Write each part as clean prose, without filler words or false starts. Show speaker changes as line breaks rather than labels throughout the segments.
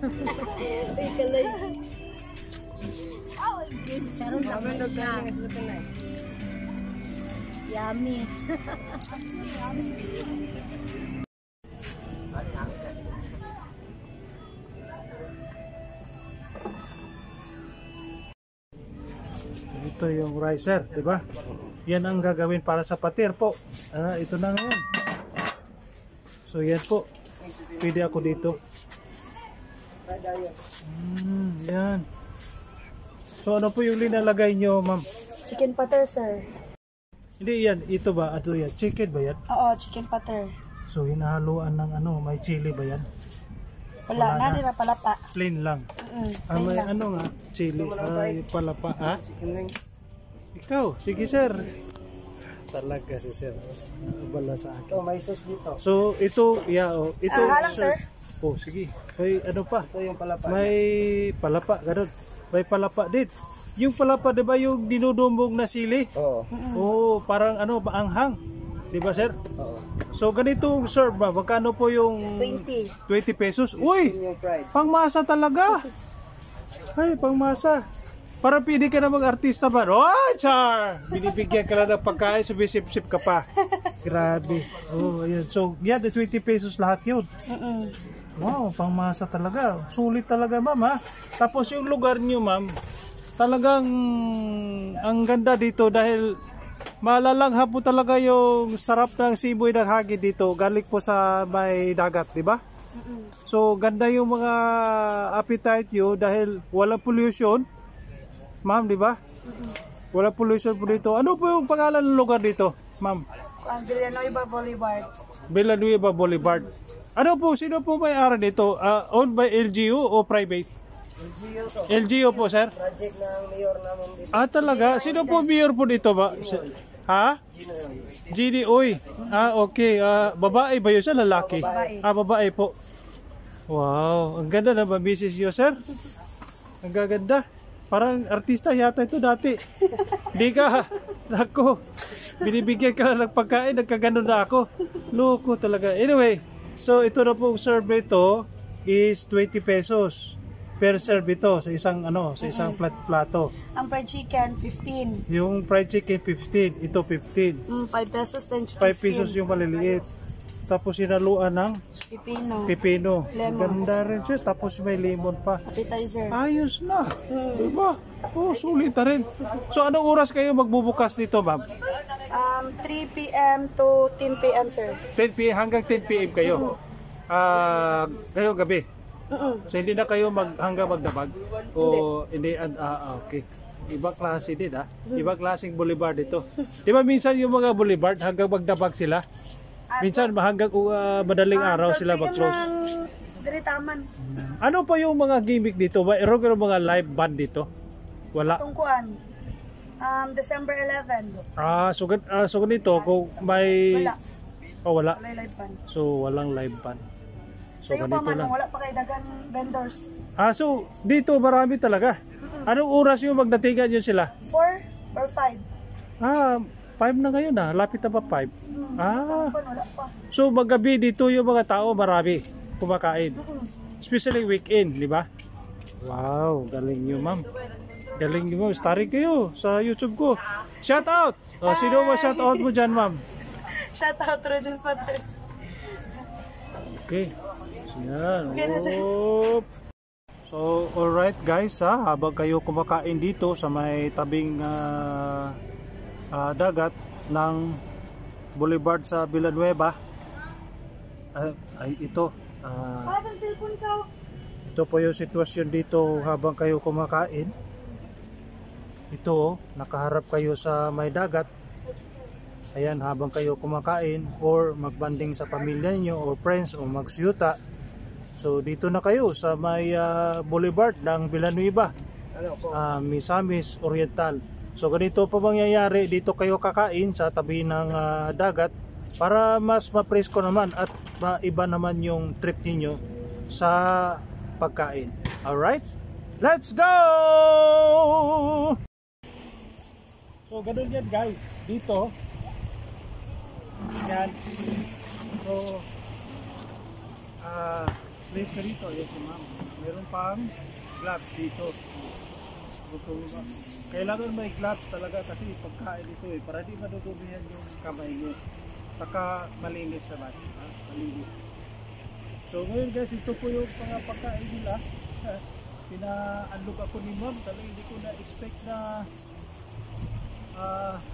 Ikalay. Yummy.
Ito yung ricer, di ba? Yan ang gagawin para sa patir po. Ito na ngayon. So yan po. Pwede ako dito. Yan. So ano po yung linalagay nyo, ma'am?
Chicken patter, sir.
Hindi yan. Ito ba? Ano yan? Chicken ba yan?
Oo, chicken patter.
So hinahaluan ng ano? May chili ba yan?
Wala na, nila palapa.
Plain lang. May lang. Ano nga? Chili. Palapa. Ikaw, sige sir. Talaga si sir. Bala sa akin.
May sauce dito.
So ito, ito
halang, sir.
Oh, sige. May ano pa?
Ito yung palapa.
May palapa, ganun. May palapa din. Yung palapa, di ba yung dinudumbong na sili?
Oo.
Oh, parang ano, maanghang. Di ba sir?
Oo.
So ganitong serve ba? Magkano po yung
20
pesos? Uy! Pangmasa talaga! Ay, pangmasa. Para pwede ka na mag-artista ba? Oh, char! Binibigyan ka na ng pagkain, sumisip-sip ka pa. Grabe. Oh, ayan. So, yan, 20 pesos lahat yun. Wow, pangmasa talaga. Sulit talaga, ma'am, ha? Tapos yung lugar nyo, ma'am, talagang ang ganda dito dahil malalangha po talaga yung sarap ng simoy ng hangin dito. Galing po sa may dagat, di ba? So, ganda yung mga appetite nyo dahil walang pollution. Ma'am, di ba? Wala pollution po dito. Ano po yung pangalan ng lugar dito, ma'am?
Villanueva Boulevard.
Villanueva Boulevard. Ano po, sino po may-ari dito? Owned by LGU o private?
LGU to.
LGU po, sir?
Project ng mayor namin dito.
Talaga? Sino po mayor po dito ba? Ha? Gini Oy. Okay. Babae ba yun siya? Lalaki? Babae po. Wow. Ang ganda na ba, Mrs. Yo, sir? Ang gaganda. Parang artista yata ito dati. Di ka. Ako. Binibigyan ka na ng pagkain. Nagkaganon na ako. Loko talaga. Anyway. So ito na pong serve ito is 20 pesos per serve ito sa isang sa isang plato.
Ang fried chicken 15.
Yung fried chicken 15, ito 15.
5 pesos then
5 pesos yung maliliit. Tapos sinaluan ng pipino. Ganda rin siya. Tapos may lemon pa.
Appetizer.
Ayos na. Diba? Oh, sulit na rin. So anong oras kayo magbubukas dito, ma'am?
3 p.m. to 10 p.m. sir.
10 p.m. hanggang 10 p.m. kayo? Kayo gabi? So hindi na kayo hanggang magdabag? O hindi? Okay. Ibang klase din Ibang klaseng boulevard ito. Di ba minsan yung mga boulevard hanggang magdabag sila? Minsan hanggang madaling araw sila mag-close.
Taman.
Ano pa yung mga gimmick dito? Mayroon ka mga live band dito? Wala?
Tungkuan. December 11.
So ganito kung may...
Wala.
Wala?
Wala live band.
So walang live band. So
ganito pa man, lang. Wala pa kayo dagan vendors.
So dito marami talaga. Anong oras yung magdatingan yun sila?
4 or 5.
5 na ngayon lapit na pa 5.
Wala pa.
So magabi dito yung mga tao marami kumakain. Especially weekend, di ba? Wow, galing nyo, ma'am. Galing nyo, ma'am. Starring kayo sa YouTube ko. Shout out! Sino mo shout out mo dyan, ma'am?
Shout out, Roger's Pater.
Okay. Yan. So, alright guys, habang kayo kumakain dito sa may tabing dagat ng Boulevard sa Villanueva, ito po yung sitwasyon dito habang kayo kumakain. Ito, nakaharap kayo sa may dagat. Ayan, habang kayo kumakain or magbanding sa pamilya niyo or friends o magsiyuta. So dito na kayo sa may Boulevard ng Villanueva, Misamis Oriental. So ganito pa mangyayari, dito kayo kakain sa tabi ng dagat para mas mapresko naman at maiba naman yung trip niyo sa pagkain. Alright? Let's go! So ganun yan guys, dito. Yan. So please gloves ka dito. Ayan si ma'am. Meron pang gloves dito. Gusto mo ba? Kailangan may gloves talaga kasi pagkain dito para di madudumihan yung kamay nyo. Saka malinis naman. Malinis. So ngayon guys, ito po yung mga pagkain nila. Pina-unlock ako ni ma'am. Talagang hindi ko na-expect na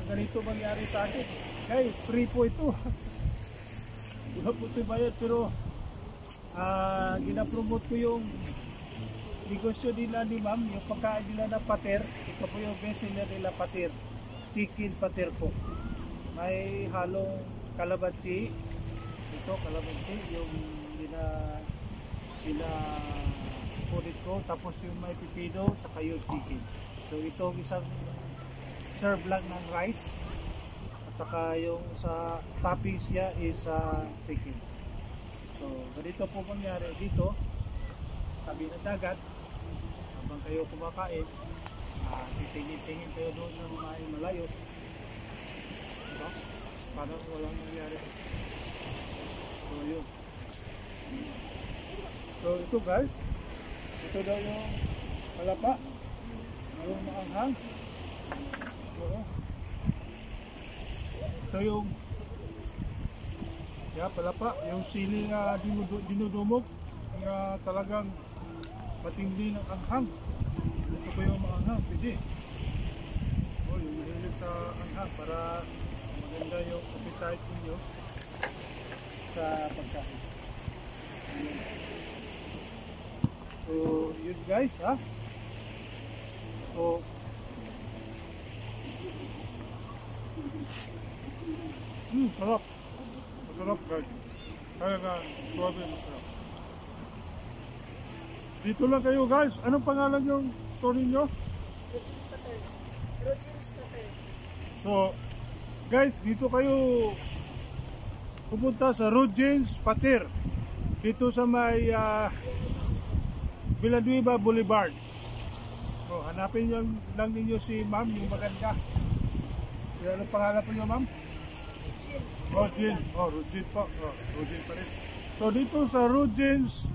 ganito mangyari sa akin. Guys, free po ito. Wala po ito bayad pero ginapromote ko yung negosyo nila ni ma'am, yung pagkain nila na pater. Ito po yung best seller nila, pater. Chicken pater po. May halong kalabatsi. Ito, kalabatsi. Yung punit ko. Tapos yung may pipino, saka yung chicken. So ito isang serve lang ng rice. At saka yung sa toppings niya is chicken. So ganito po mangyari dito. Tabi ng dagat. Habang kayo kumakain, titingin-tingin kayo doon ng malayo. Diba? Parang walang nangyari. So yun. So ito guys, ito daw yung palapa. Mayroong maanghang. Ito yung palapa, yung sili nga dinudumog nga talagang matindi ng anghang. Ito po yung maanghang, pwede. Yung mahilig sa anghang para maganda yung appetite ninyo sa pagkain. So yun guys So sarap. Masarap guys. Talaga suwabe, masarap. Dito lang kayo guys. Anong pangalan yung store ninyo?
Rogin's Pater. Rogin's Pater.
So guys, dito kayo pupunta sa Rogin's Pater. Dito sa may Villanueva Boulevard. So hanapin lang ninyo si ma'am, yung maganda. Anong pangalan po niyo ma'am? Rogin. Rogin po. Rogin pa rin. So dito sa Rogin's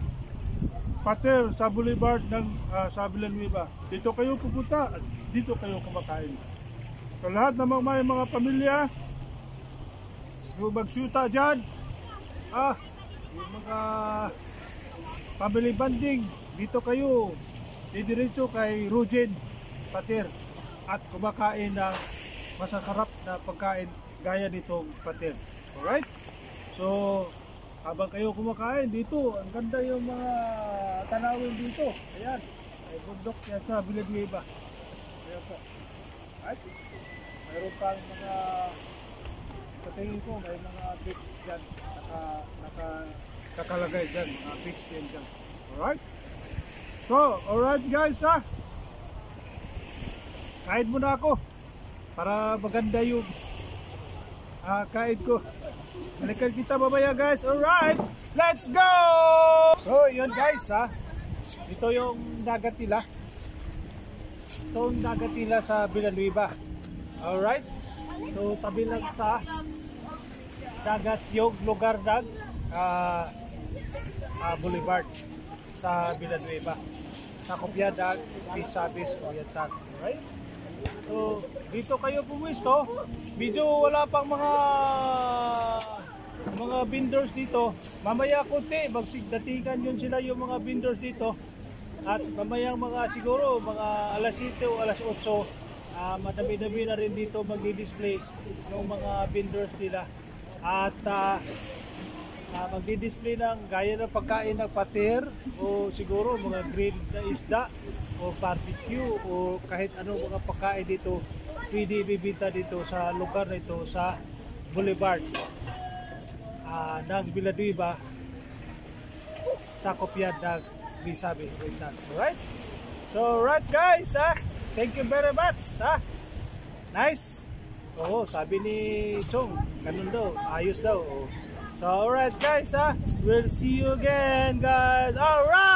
Pater sa Boulevard ng sa Villanueva. Dito kayo pupunta at dito kayo kumakain. So lahat ng mga pamilya, yung magsyuta dyan, yung mga family bonding, dito kayo didiretso kay Rogin Pater at kumakain ng masasarap na pagkain gaya nitong pater. Alright? So, habang kayo kumakain dito, ang ganda yung mga tanawin dito. Ayan. Ay bundok yan sa Villanueva. Ayan po. Alright? Mayroon pang mga sa tingin ko, may mga beach dyan. Nakakalagay dyan. Mga beach din dyan. Alright? So, alright guys kain muna ako para maganda yung kain ko. Balikan kita mamaya guys. Alright, let's go! So yun guys ito yung dagat nila. Ito yung dagat nila sa Villanueva. Alright, so tabi lang sa dagat yung lugar ng Boulevard sa Villanueva. Sa Copiadag, Pisabis, Oriental. Alright? So, dito kayo pumwesto. Medyo wala pang mga vendors dito. Mamaya konti, magsigdatigan yun sila yung mga vendors dito. At mamayang siguro mga alas 7 o alas 8, madami-dami na rin dito magdi-display ng mga vendors nila. At magdi-display ng gaya ng pagkain ng pater o siguro mga grilled na isda o barbecue o kahit anong mga pagkain dito pwede ibibenta dito sa lugar na ito sa Boulevard ng Villanueva sa Copiadag, Pisabis, Oriental. Alright? So right guys thank you very much nice. Sabi ni Chong ganun daw, ayos daw. So alright guys we'll see you again guys. Alright.